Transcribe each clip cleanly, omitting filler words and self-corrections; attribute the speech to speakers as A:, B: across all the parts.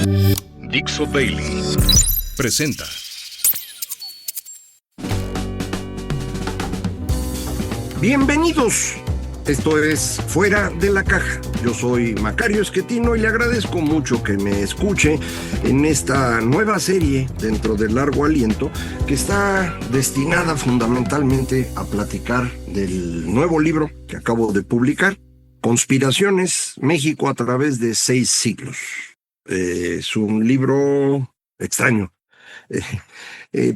A: Dixo Daily presenta.
B: Bienvenidos. Esto es Fuera de la Caja. Yo soy Macario Esquetino y le agradezco mucho que me escuche en esta nueva serie dentro del Largo Aliento que está destinada fundamentalmente a platicar del nuevo libro que acabo de publicar, Conspiraciones, México a través de 6 siglos. Es un libro extraño.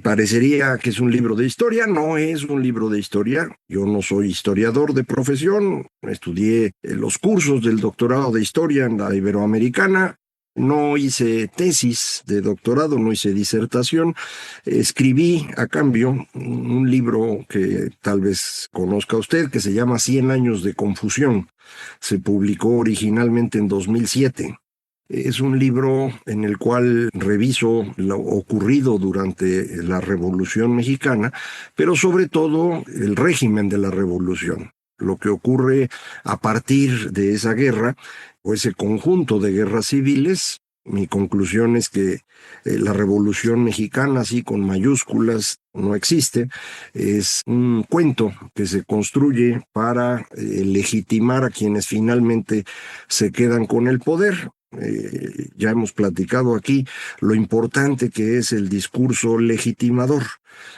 B: Parecería que es un libro de historia, no es un libro de historia. Yo no soy historiador de profesión, estudié los cursos del doctorado de historia en la Iberoamericana, no hice tesis de doctorado, no hice disertación. Escribí a cambio un libro que tal vez conozca usted, que se llama 100 años de confusión. Se publicó originalmente en 2007. Es un libro en el cual reviso lo ocurrido durante la Revolución Mexicana, pero sobre todo el régimen de la Revolución, lo que ocurre a partir de esa guerra o ese conjunto de guerras civiles. Mi conclusión es que la Revolución Mexicana, así con mayúsculas, no existe. Es un cuento que se construye para legitimar a quienes finalmente se quedan con el poder. Ya hemos platicado aquí lo importante que es el discurso legitimador.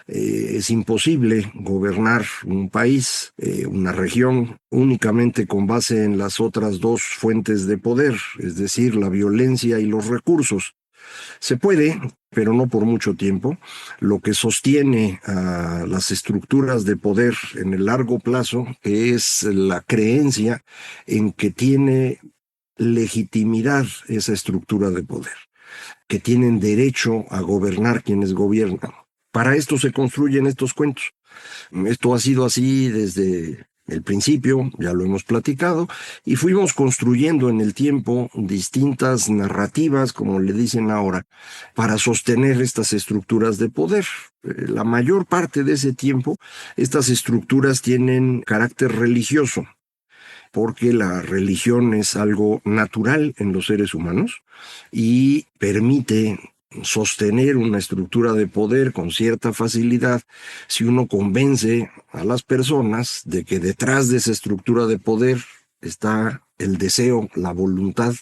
B: Es imposible gobernar un país, una región, únicamente con base en las otras dos fuentes de poder, es decir, la violencia y los recursos. Se puede, pero no por mucho tiempo. Lo que sostiene a las estructuras de poder en el largo plazo es la creencia en que tiene legitimidad esa estructura de poder, que tienen derecho a gobernar quienes gobiernan. Para esto se construyen estos cuentos. Esto ha sido así desde el principio, ya lo hemos platicado, y fuimos construyendo en el tiempo distintas narrativas, como le dicen ahora, para sostener estas estructuras de poder. La mayor parte de ese tiempo, estas estructuras tienen carácter religioso, porque la religión es algo natural en los seres humanos y permite sostener una estructura de poder con cierta facilidad si uno convence a las personas de que detrás de esa estructura de poder está el deseo, la voluntad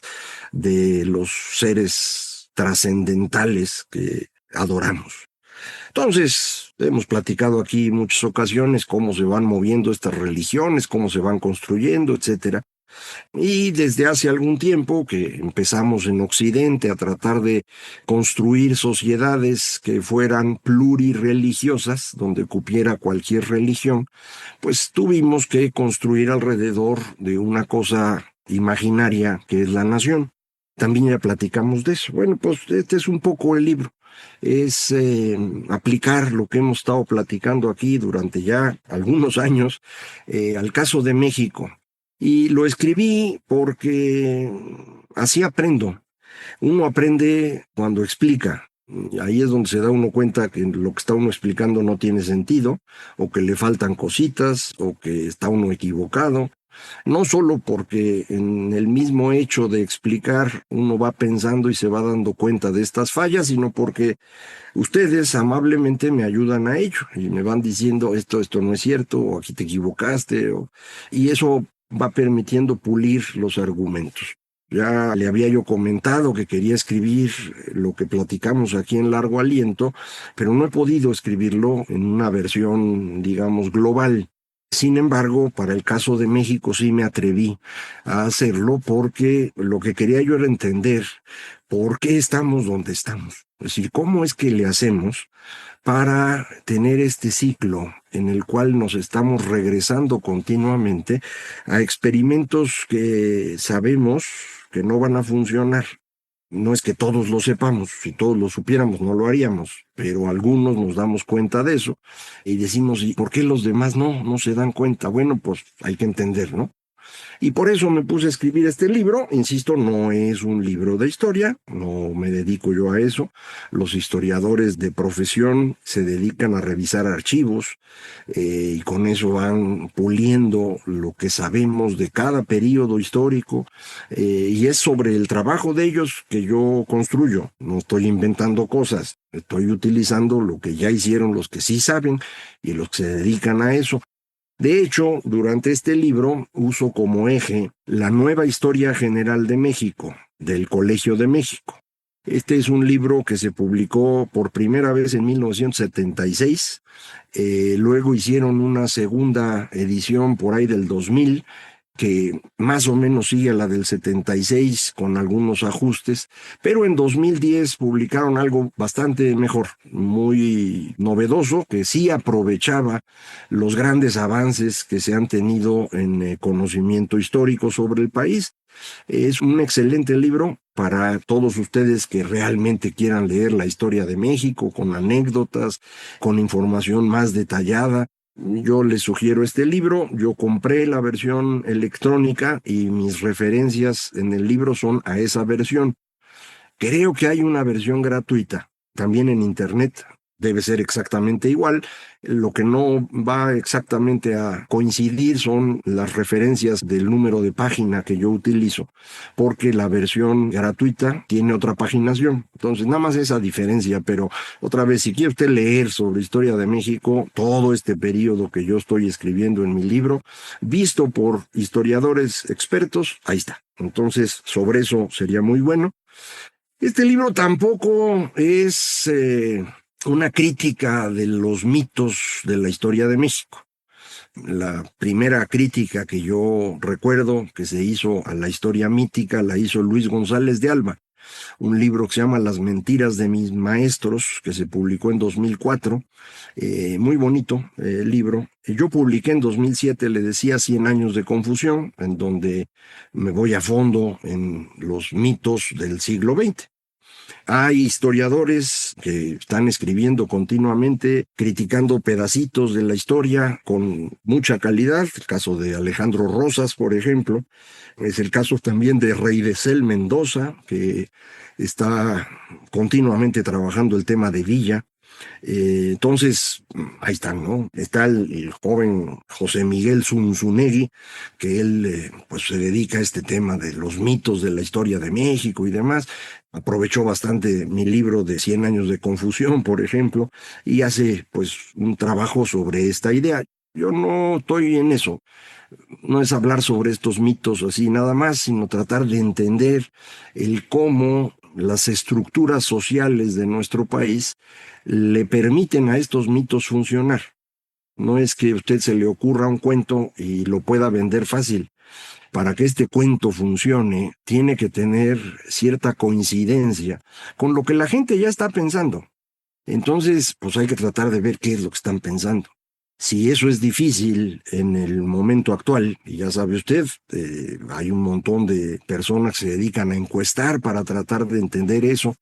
B: de los seres trascendentales que adoramos. Entonces, hemos platicado aquí muchas ocasiones cómo se van moviendo estas religiones, cómo se van construyendo, etcétera. Y desde hace algún tiempo que empezamos en Occidente a tratar de construir sociedades que fueran plurirreligiosas, donde cupiera cualquier religión, pues tuvimos que construir alrededor de una cosa imaginaria que es la nación. También ya platicamos de eso. Bueno, pues este es un poco el libro. Es aplicar lo que hemos estado platicando aquí durante ya algunos años al caso de México. Y lo escribí porque así aprendo. Uno aprende cuando explica. Ahí es donde se da uno cuenta que lo que está uno explicando no tiene sentido, o que le faltan cositas, o que está uno equivocado. No solo porque en el mismo hecho de explicar uno va pensando y se va dando cuenta de estas fallas, sino porque ustedes amablemente me ayudan a ello y me van diciendo esto no es cierto, o aquí te equivocaste, y eso va permitiendo pulir los argumentos. Ya le había yo comentado que quería escribir lo que platicamos aquí en Largo Aliento, pero no he podido escribirlo en una versión, digamos, global. Sin embargo, para el caso de México sí me atreví a hacerlo porque lo que quería yo era entender por qué estamos donde estamos. Es decir, cómo es que le hacemos para tener este ciclo en el cual nos estamos regresando continuamente a experimentos que sabemos que no van a funcionar. No es que todos lo sepamos, si todos lo supiéramos no lo haríamos, pero algunos nos damos cuenta de eso y decimos, ¿y por qué los demás no se dan cuenta? Bueno, pues hay que entender, ¿no? Y por eso me puse a escribir este libro. Insisto, no es un libro de historia, no me dedico yo a eso. Los historiadores de profesión se dedican a revisar archivos y con eso van puliendo lo que sabemos de cada período histórico, y es sobre el trabajo de ellos que yo construyo. No estoy inventando cosas, estoy utilizando lo que ya hicieron los que sí saben y los que se dedican a eso. De hecho, durante este libro uso como eje la nueva historia general de México, del Colegio de México. Este es un libro que se publicó por primera vez en 1976. Luego hicieron una segunda edición por ahí del 2000, que más o menos sigue a la del 76 con algunos ajustes, pero en 2010 publicaron algo bastante mejor, muy novedoso, que sí aprovechaba los grandes avances que se han tenido en conocimiento histórico sobre el país. Es un excelente libro para todos ustedes que realmente quieran leer la historia de México con anécdotas, con información más detallada. Yo les sugiero este libro. Yo compré la versión electrónica y mis referencias en el libro son a esa versión. Creo que hay una versión gratuita, también en internet. Debe ser exactamente igual. Lo que no va exactamente a coincidir son las referencias del número de página que yo utilizo, porque la versión gratuita tiene otra paginación. Entonces, nada más esa diferencia, pero otra vez, si quiere usted leer sobre historia de México, todo este periodo que yo estoy escribiendo en mi libro, visto por historiadores expertos, ahí está. Entonces, sobre eso sería muy bueno. Este libro tampoco es una crítica de los mitos de la historia de México. La primera crítica que yo recuerdo que se hizo a la historia mítica la hizo Luis González de Alba, un libro que se llama Las mentiras de mis maestros, que se publicó en 2004, muy bonito libro. Yo publiqué en 2007, le decía, 100 años de confusión, en donde me voy a fondo en los mitos del siglo XX. Hay historiadores que están escribiendo continuamente, criticando pedacitos de la historia con mucha calidad. El caso de Alejandro Rosas, por ejemplo. Es el caso también de Reidesel Mendoza, que está continuamente trabajando el tema de Villa. Entonces, ahí están, ¿no? Está el joven José Miguel Zunzunegui, que él pues se dedica a este tema de los mitos de la historia de México y demás. Aprovechó bastante mi libro de 100 años de confusión, por ejemplo, y hace pues un trabajo sobre esta idea. Yo no estoy en eso. No es hablar sobre estos mitos así nada más, sino tratar de entender el cómo las estructuras sociales de nuestro país le permiten a estos mitos funcionar. No es que a usted se le ocurra un cuento y lo pueda vender fácil. Para que este cuento funcione, tiene que tener cierta coincidencia con lo que la gente ya está pensando. Entonces, pues hay que tratar de ver qué es lo que están pensando. Si eso es difícil en el momento actual, y ya sabe usted, hay un montón de personas que se dedican a encuestar para tratar de entender eso.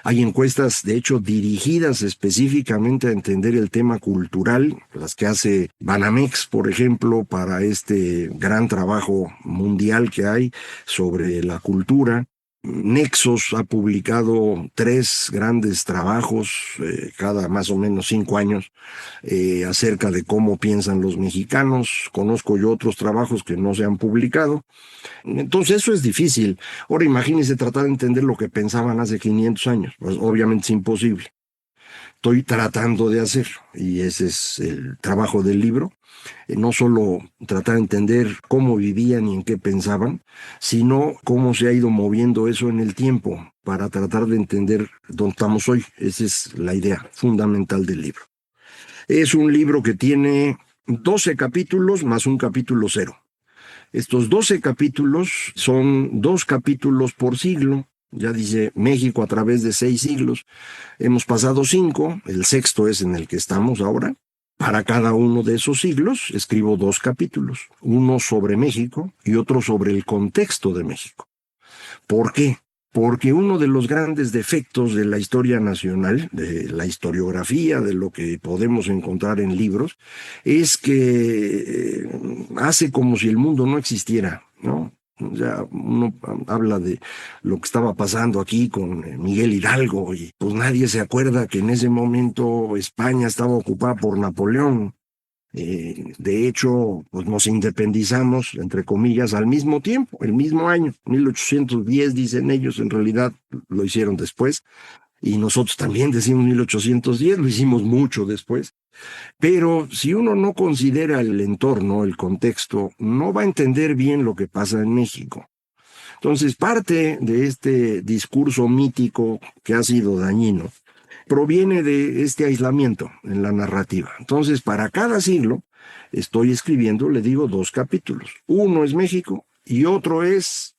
B: Hay encuestas, de hecho, dirigidas específicamente a entender el tema cultural, las que hace Banamex, por ejemplo, para este gran trabajo mundial que hay sobre la cultura. Nexos ha publicado 3 grandes trabajos, cada más o menos 5 años, acerca de cómo piensan los mexicanos. Conozco yo otros trabajos que no se han publicado. Entonces eso es difícil. Ahora imagínense tratar de entender lo que pensaban hace 500 años. Pues obviamente es imposible. Estoy tratando de hacerlo, y ese es el trabajo del libro. No solo tratar de entender cómo vivían y en qué pensaban, sino cómo se ha ido moviendo eso en el tiempo para tratar de entender dónde estamos hoy. Esa es la idea fundamental del libro. Es un libro que tiene 12 capítulos más un capítulo cero. Estos 12 capítulos son 2 capítulos por siglo. Ya dice México a través de 6 siglos. Hemos pasado 5, el sexto es en el que estamos ahora. Para cada uno de esos siglos escribo 2 capítulos, uno sobre México y otro sobre el contexto de México. ¿Por qué? porque uno de los grandes defectos de la historia nacional, de la historiografía, de lo que podemos encontrar en libros, es que hace como si el mundo no existiera, ¿no? O sea, uno habla de lo que estaba pasando aquí con Miguel Hidalgo y pues nadie se acuerda que en ese momento España estaba ocupada por Napoleón. De hecho, pues nos independizamos, entre comillas, al mismo tiempo, el mismo año, 1810, dicen ellos, en realidad lo hicieron después, y nosotros también decimos 1810, lo hicimos mucho después. Pero si uno no considera el entorno, el contexto, no va a entender bien lo que pasa en México. Entonces, parte de este discurso mítico que ha sido dañino proviene de este aislamiento en la narrativa. Entonces, para cada siglo estoy escribiendo, le digo, 2 capítulos. Uno es México y otro es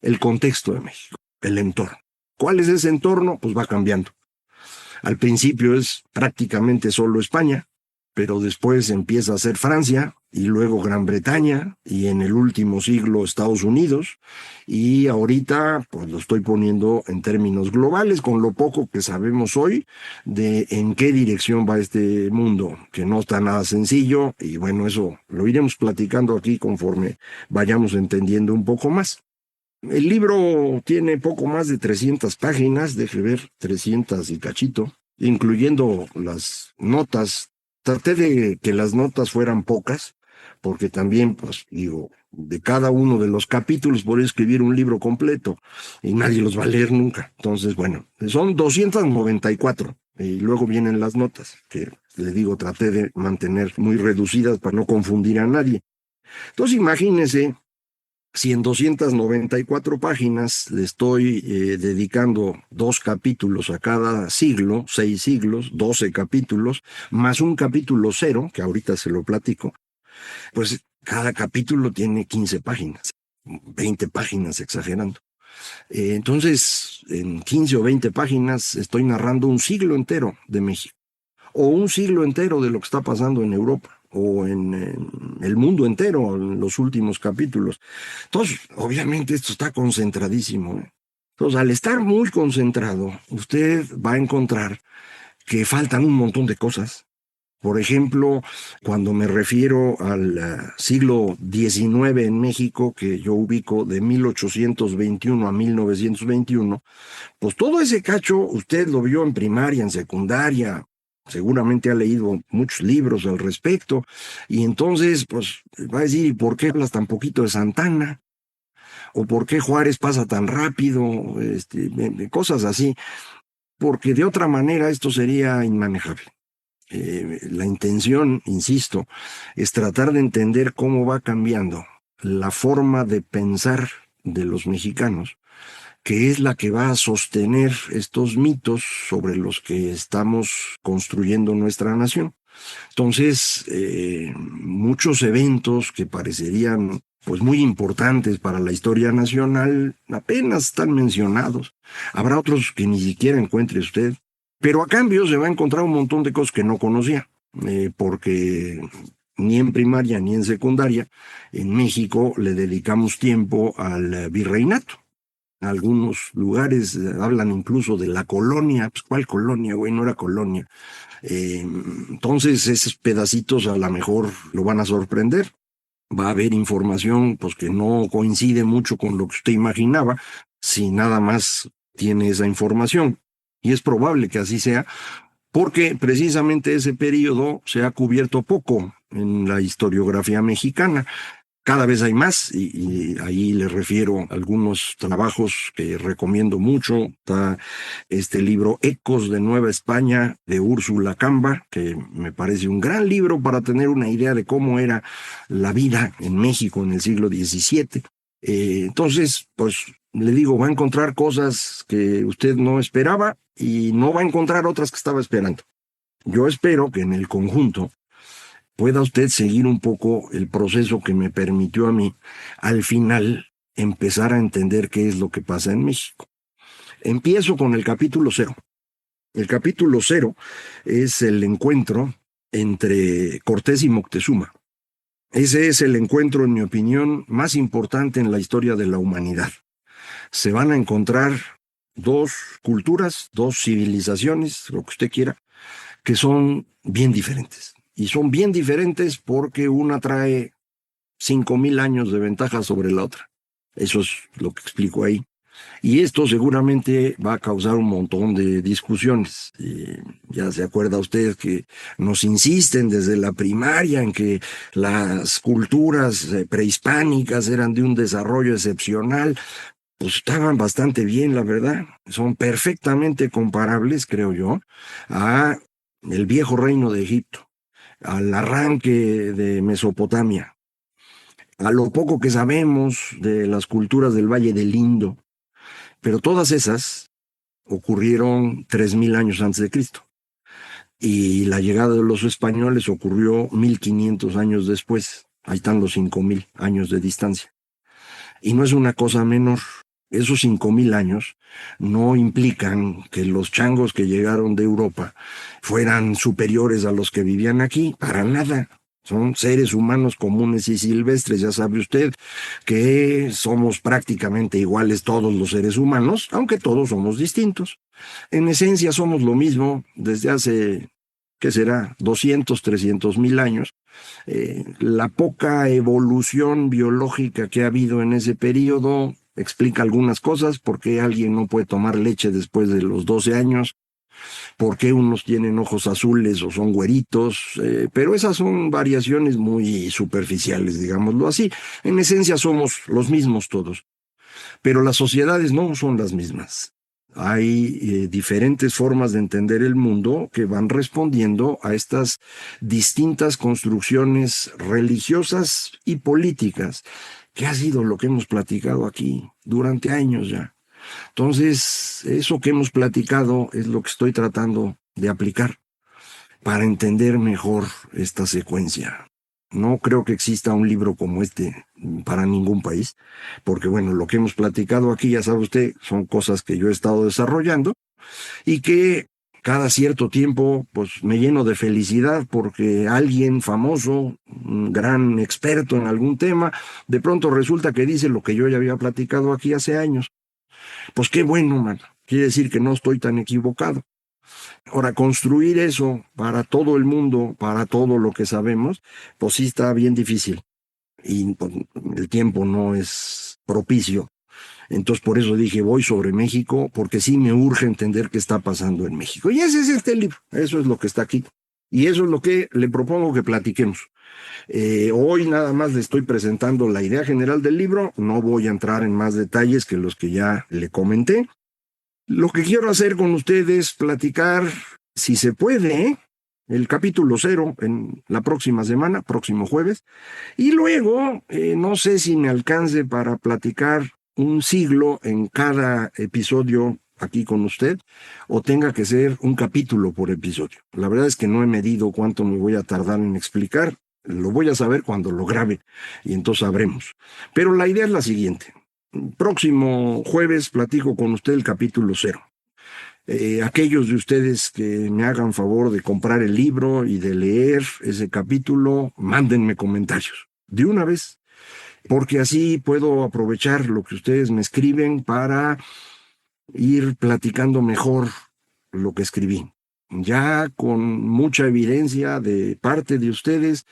B: el contexto de México, el entorno. ¿Cuál es ese entorno? Pues va cambiando. Al principio es prácticamente solo España, pero después empieza a ser Francia y luego Gran Bretaña y en el último siglo Estados Unidos, y ahorita pues lo estoy poniendo en términos globales con lo poco que sabemos hoy de en qué dirección va este mundo, que no está nada sencillo, y bueno, eso lo iremos platicando aquí conforme vayamos entendiendo un poco más. El libro tiene poco más de 300 páginas, deje ver, 300 y cachito, incluyendo las notas. Traté de que las notas fueran pocas, porque también, pues, digo, de cada uno de los capítulos podría escribir un libro completo y nadie los va a leer nunca. Entonces, bueno, son 294 y luego vienen las notas, que le digo, traté de mantener muy reducidas para no confundir a nadie. Entonces, imagínense si en 294 páginas le estoy dedicando 2 capítulos a cada siglo, 6 siglos, 12 capítulos, más un capítulo 0, que ahorita se lo platico, pues cada capítulo tiene 15 páginas, 20 páginas exagerando. Entonces, en 15 o 20 páginas estoy narrando un siglo entero de México, o un siglo entero de lo que está pasando en Europa, o en el mundo entero, en los últimos capítulos. Entonces, obviamente esto está concentradísimo, ¿eh? Entonces, al estar muy concentrado, usted va a encontrar que faltan un montón de cosas. Por ejemplo, cuando me refiero al siglo XIX en México, que yo ubico de 1821 a 1921, pues todo ese cacho usted lo vio en primaria, en secundaria, seguramente ha leído muchos libros al respecto, y entonces pues va a decir, ¿y por qué hablas tan poquito de Santana? ¿O por qué Juárez pasa tan rápido? Cosas así, porque de otra manera esto sería inmanejable. La intención, insisto, es tratar de entender cómo va cambiando la forma de pensar de los mexicanos, que es la que va a sostener estos mitos sobre los que estamos construyendo nuestra nación. Entonces, muchos eventos que parecerían pues muy importantes para la historia nacional apenas están mencionados. Habrá otros que ni siquiera encuentre usted, pero a cambio se va a encontrar un montón de cosas que no conocía, porque ni en primaria ni en secundaria en México le dedicamos tiempo al virreinato. Algunos lugares hablan incluso de la colonia. Pues, ¿cuál colonia, güey? No era colonia. Entonces, esos pedacitos a lo mejor lo van a sorprender. Va a haber información pues, que no coincide mucho con lo que usted imaginaba, si nada más tiene esa información. Y es probable que así sea, porque precisamente ese periodo se ha cubierto poco en la historiografía mexicana. Cada vez hay más, y ahí les refiero a algunos trabajos que recomiendo mucho. Está este libro Ecos de Nueva España de Úrsula Camba, que me parece un gran libro para tener una idea de cómo era la vida en México en el siglo XVII. Entonces, pues le digo, va a encontrar cosas que usted no esperaba y no va a encontrar otras que estaba esperando. Yo espero que en el conjunto pueda usted seguir un poco el proceso que me permitió a mí, al final, empezar a entender qué es lo que pasa en México. Empiezo con el capítulo 0. El capítulo 0 es el encuentro entre Cortés y Moctezuma. Ese es el encuentro, en mi opinión, más importante en la historia de la humanidad. se van a encontrar dos culturas, dos civilizaciones, lo que usted quiera, que son bien diferentes. Y son bien diferentes porque una trae 5,000 años de ventaja sobre la otra. Eso es lo que explico ahí. Y esto seguramente va a causar un montón de discusiones. Ya se acuerda usted que nos insisten desde la primaria en que las culturas prehispánicas eran de un desarrollo excepcional. Pues estaban bastante bien, la verdad. Son perfectamente comparables, creo yo, a el viejo reino de Egipto, al arranque de Mesopotamia, a lo poco que sabemos de las culturas del Valle del Indo, pero todas esas ocurrieron 3,000 años antes de Cristo. Y la llegada de los españoles ocurrió 1,500 años después. Ahí están los 5,000 años de distancia. Y no es una cosa menor. Esos 5,000 años no implican que los changos que llegaron de Europa fueran superiores a los que vivían aquí, para nada. Son seres humanos comunes y silvestres, ya sabe usted que somos prácticamente iguales todos los seres humanos, aunque todos somos distintos. En esencia somos lo mismo desde hace, ¿qué será?, 200, 300,000 años. La poca evolución biológica que ha habido en ese periodo explica algunas cosas: por qué alguien no puede tomar leche después de los 12 años, por qué unos tienen ojos azules o son güeritos, pero esas son variaciones muy superficiales, digámoslo así. En esencia somos los mismos todos, pero las sociedades no son las mismas. Hay diferentes formas de entender el mundo que van respondiendo a estas distintas construcciones religiosas y políticas, que ha sido lo que hemos platicado aquí durante años ya. Entonces, eso que hemos platicado es lo que estoy tratando de aplicar para entender mejor esta secuencia. No creo que exista un libro como este para ningún país, porque bueno, lo que hemos platicado aquí, ya sabe usted, son cosas que yo he estado desarrollando y que cada cierto tiempo pues me lleno de felicidad porque alguien famoso, un gran experto en algún tema, de pronto resulta que dice lo que yo ya había platicado aquí hace años. Pues qué bueno, man. Quiere decir que no estoy tan equivocado. Ahora, construir eso para todo el mundo, para todo lo que sabemos, pues sí está bien difícil. Y pues, el tiempo no es propicio. Entonces, por eso dije, voy sobre México, porque sí me urge entender qué está pasando en México. Y ese es este libro. Eso es lo que está aquí. Y eso es lo que le propongo que platiquemos. Hoy nada más le estoy presentando la idea general del libro. No voy a entrar en más detalles que los que ya le comenté. Lo que quiero hacer con ustedes es platicar, si se puede, el capítulo 0 en la próxima semana, próximo jueves, y luego no sé si me alcance para platicar un siglo en cada episodio aquí con usted, o tenga que ser un capítulo por episodio. La verdad es que no he medido cuánto me voy a tardar en explicar. Lo voy a saber cuando lo grabe y entonces sabremos. Pero la idea es la siguiente. Próximo jueves platico con usted el capítulo 0. Aquellos de ustedes que me hagan favor de comprar el libro y de leer ese capítulo, mándenme comentarios de una vez, porque así puedo aprovechar lo que ustedes me escriben para ir platicando mejor lo que escribí. Ya con mucha evidencia de parte de ustedes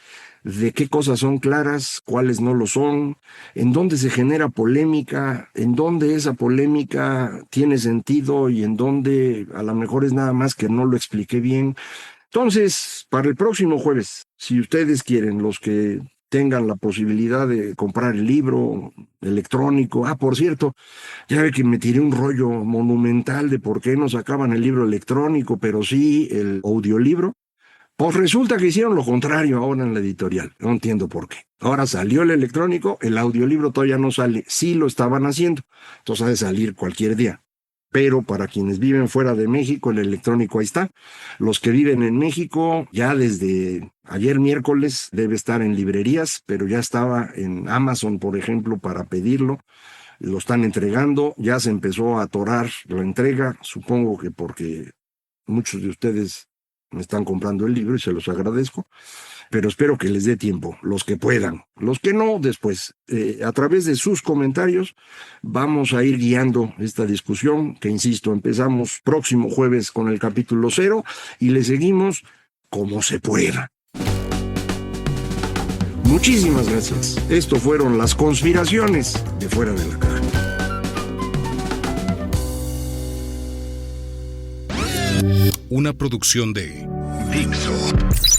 B: de qué cosas son claras, cuáles no lo son, en dónde se genera polémica, en dónde esa polémica tiene sentido y en dónde a lo mejor es nada más que no lo expliqué bien. Entonces, para el próximo jueves, si ustedes quieren, los que tengan la posibilidad de comprar el libro electrónico. Por cierto, ya ve que me tiré un rollo monumental de por qué no sacaban el libro electrónico, pero sí el audiolibro. Pues resulta que hicieron lo contrario ahora en la editorial. No entiendo por qué. Ahora salió el electrónico, el audiolibro todavía no sale. Sí lo estaban haciendo. Entonces ha de salir cualquier día. Pero para quienes viven fuera de México, el electrónico ahí está. Los que viven en México, ya desde ayer miércoles debe estar en librerías, pero ya estaba en Amazon, por ejemplo, para pedirlo. Lo están entregando. Ya se empezó a atorar la entrega. Supongo que porque muchos de ustedes me están comprando el libro y se los agradezco, pero espero que les dé tiempo, los que puedan. Los que no, después, a través de sus comentarios, vamos a ir guiando esta discusión, que insisto, empezamos próximo jueves con el capítulo 0 y le seguimos como se pueda. Muchísimas gracias. Esto fueron las conspiraciones de Fuera de la Caja.
A: Una producción de
C: Dixo.